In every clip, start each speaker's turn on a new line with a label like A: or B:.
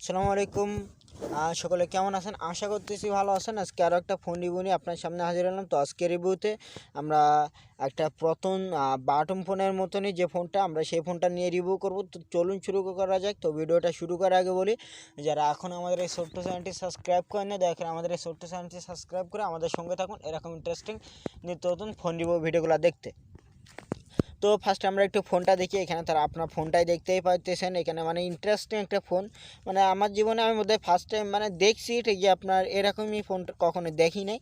A: আসসালামু আলাইকুম। সকলে কেমন আছেন? আশা করতেছি ভালো আছেন। আজকে আরও একটা ফোন রিভিউ নিয়ে আপনার সামনে হাজির হলাম। তো আজকে রিভিউতে আমরা একটা পুরাতন বাটন ফোনের মতনই যে ফোনটা, আমরা সেই ফোনটা নিয়ে রিভিউ করব। তো চলুন শুরু করা যাক। তো ভিডিওটা শুরু করার আগে বলি, যারা এখন আমাদের এই ছোট্ট চ্যানেলটি সাবস্ক্রাইব করেন না, দেখেন আমাদের এই ছোট্ট চ্যানেলটি সাবস্ক্রাইব করে আমাদের সঙ্গে থাকুন এরকম ইন্টারেস্টিং নিত্য নতুন ফোন রিভিউ ভিডিওগুলো দেখতে। তো ফার্স্ট আমরা একটু ফোনটা দেখি। এখানে তারা আপনার ফোনটাই দেখতেই পাইতেছেন। এখানে মানে ইন্টারেস্টিং একটা ফোন, মানে আমার জীবনে আমি বোধহয় ফার্স্ট টাইম মানে দেখছি ঠিকই, আপনার এরকমই ফোনটা কখনো দেখি নাই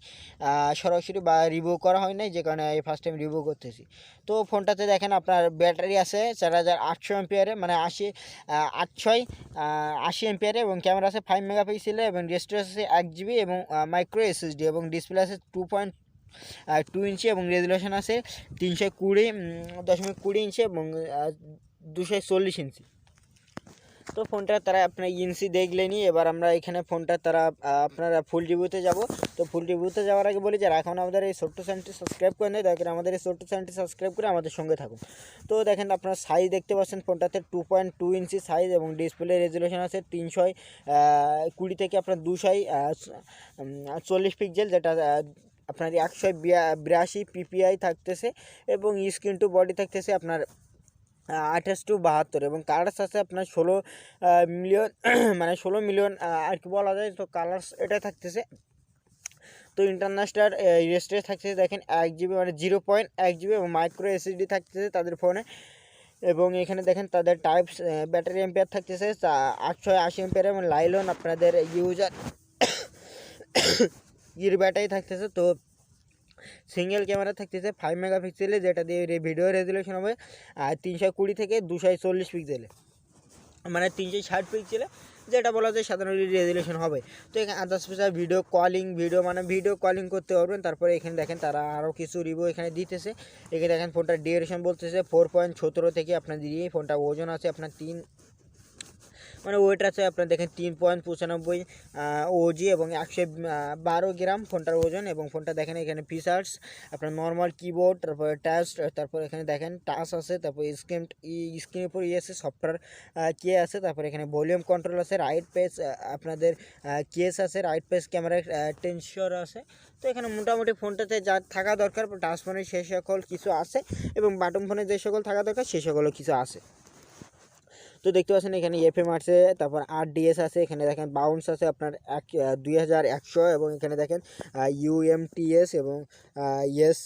A: সরাসরি, বা রিভিউ করা হয় নাই, যে কারণে এই ফার্স্ট টাইম রিভিউ করতেছি। তো ফোনটাতে দেখেন আপনার ব্যাটারি আছে 4800 এমপিয়ারে, মানে 80 এমপিয়ারে, এবং ক্যামেরা আছে 5 মেগাপিক্সেলে, এবং স্টোরেজ আছে 1 জিবি, এবং মাইক্রো এসএসডি, এবং ডিসপ্লে আছে 2.2 ইঞ্চি, এবং রেজুলেশন আছে 320.20 ইঞ্চি, এবং 240 ইঞ্চি। তো ফোনটা তারা আপনার ইঞ্চি দেখলেনি। এবার আমরা এখানে ফোনটা তারা আপনারা ফুল রিভিউতে যাব। তো ফুল রিভিউতে যাওয়ার আগে বলি, যারা এখন আমাদের এই ছোট্ট চ্যানেলটি সাবস্ক্রাইব করে নেয়, দেখেন আমাদের এই ছোট্ট চ্যানেলটি সাবস্ক্রাইব করে আমাদের সঙ্গে থাকুন। তো দেখেন আপনার সাইজ দেখতে পাচ্ছেন, ফোনটাতে 2.2 ইঞ্চি সাইজ, এবং ডিসপ্লে রেজুলেশন আছে 320 থেকে আপনার 240 পিক্সেল, যেটা আপনার 182 পিপিআই থাকতেছে, এবং স্ক্রিন টু বডি থাকতেছে আপনার 28-72, এবং কালার্স আছে আপনার 16 মিলিয়ন মানে 16 মিলিয়ন আর কি বলা যায়। তো কালার্স এটা থাকতেছে। তো ইন্টারন্যাশনাল স্টোরেজ থাকতেছে দেখেন 1 জিবি, মানে 0.1 জিবি, এবং মাইক্রো এসএসডি থাকতেছে তাদের ফোনে। এবং এখানে দেখেন তাদের টাইপস ব্যাটারি এম্পিয়ার থাকতেছে 880 এম্পিয়ার, এবং লাইলন আপনাদের ইউজার ব্যাটারি থাকতেছে। তো সিঙ্গেল ক্যামেরা থাকতেছে 5 মেগাপিক্সেলে, যেটা দিয়ে ভিডিও রেজুলেশন হবে 320 থেকে 240 পিক্সেলে, মানে 360 পিক্সেলে, যেটা বলা যায় সাধারণত রেজুলেশন হবে। তো এখানে আদার্স ফিচার ভিডিও কলিং করতে পারবেন। তারপরে এখানে দেখেন তারা আরও কিছু রিভিউ এখানে দিতেছে। এখানে দেখেন ফোনটার ডিউরেশন বলতেছে 4.17 থেকে আপনার দিয়ে ফোনটা ওজন আছে আপনার মানে ওয়েট আছে আপনার দেখেন 3.95 ওজি, এবং 112 গ্রাম ফোনটার ওজন। এবং ফোনটা দেখেন এখানে ফিচার্স আপনার নর্মাল কিবোর্ড, তারপরে টাচ, তারপর এখানে দেখেন টাচ আছে, তারপর স্ক্রিনের উপর আছে সফটওয়্যার কে আছে, তারপরে এখানে ভলিউম কন্ট্রোল আছে, রাইট পেজ আপনাদের কেস আছে, রাইট পেজ ক্যামেরা টেনসর আছে। তো এখানে মোটামুটি ফোনটাতে যা থাকা দরকার টাচ ফোনে সে সকল কিছু আছে, এবং বাটন ফোনে যে সকল থাকা দরকার সে সকলও কিছু আছে। তো দেখতে পাচ্ছেন এখানে এফএম আছে, তারপর আরডিএস আছে, এখানে দেখেন বাউন্স আছে আপনার 2100, এবং এখানে দেখেন ইউএমটিএস, এবং এস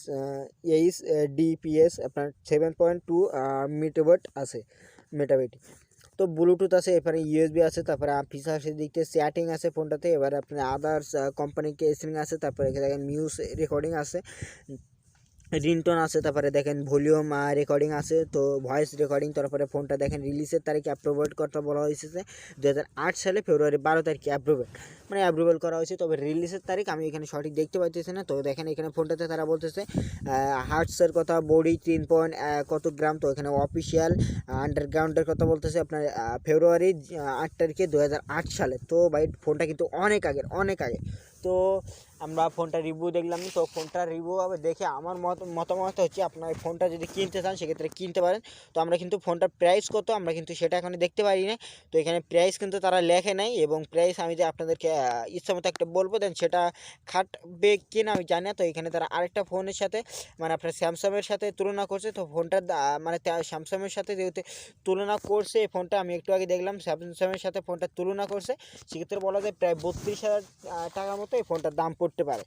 A: এইচ ডিপিএস আপনার 7.2 মিটাবাইট আছে মেটাবাইট। তো ব্লুটুথ আছে, এখানে ইউএসবি আছে, তারপরে ফিচার্সের দিক থেকে চ্যাটিং আছে ফোনটাতে। এবার আপনার আদার্স কোম্পানি কেসিং আছে, তারপরে এখানে দেখেন মিউজিক রেকর্ডিং আছে, রিংটোন আছে, তারপরে দেখেন ভলিউম রেকর্ডিং আছে, তো ভয়েস রেকর্ডিং। তারপরে ফোনটা দেখেন রিলিজের তারিখে অ্যাপ্রুভেড করতে বলা হয়েছে 2008 সালে ফেব্রুয়ারি 12 তারিখে অ্যাপ্রুভেল করা হয়েছে। তবে রিলিজের তারিখ আমি এখানে সঠিক দেখতে পাইতেছি না। তো দেখেন এখানে ফোনটাতে তারা বলতেছে হার্টসের কথা, বডি 3 পয়েন্ট কত গ্রাম। তো এখানে অফিসিয়াল আন্ডারগ্রাউন্ডের কথা বলতেছে আপনার ফেব্রুয়ারি 8 তারিখে 2008 সালে। তো ভাই ফোনটা কিন্তু অনেক আগে। তো আমরা ফোনটা রিভিউ দেখলাম। তো ফোনটা রিভিউ হবে দেখে আমার মতামত হচ্ছে, আপনার ফোনটা যদি কিনতে চান সেক্ষেত্রে কিনতে পারেন। তো আমরা কিন্তু ফোনটার প্রাইস কত আমরা কিন্তু সেটা এখন দেখতে পারি না। তো এখানে প্রাইস কিন্তু তারা লেখে নাই, এবং প্রাইস আমি যে আপনাদেরকে ইচ্ছা মতো একটা বলবো, দেন সেটা খাটবে কিনা আমি জানি না। তো এখানে তারা আরেকটা ফোনের সাথে, মানে আপনার স্যামসাংয়ের সাথে তুলনা করছে। তো ফোনটার মানে স্যামসাংয়ের সাথে যেহেতু তুলনা করছে, এই ফোনটা আমি একটু আগে দেখলাম স্যামসাংয়ের সাথে ফোনটা তুলনা করছে, সেক্ষেত্রে বলা যায় প্রায় 32,000 টাকার মতো এই ফোনটার দাম পড়তে পারে,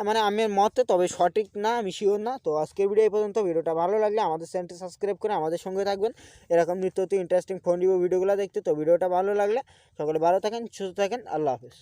A: মানে আমার মতে। তবে সঠিক না, আমি শিওর না। তো আজকের ভিডিও এই পর্যন্ত। ভিডিওটা ভালো লাগলে আমাদের চ্যানেলটি সাবস্ক্রাইব করে আমাদের সঙ্গে থাকবেন এরকম নিত্য নতুন ইন্টারেস্টিং ফোন রিভিউ ভিডিওগুলো দেখতে। তো ভিডিওটা ভালো লাগলে সকলে ভালো থাকেন, সুস্থ থাকেন, আল্লাহ হাফেজ।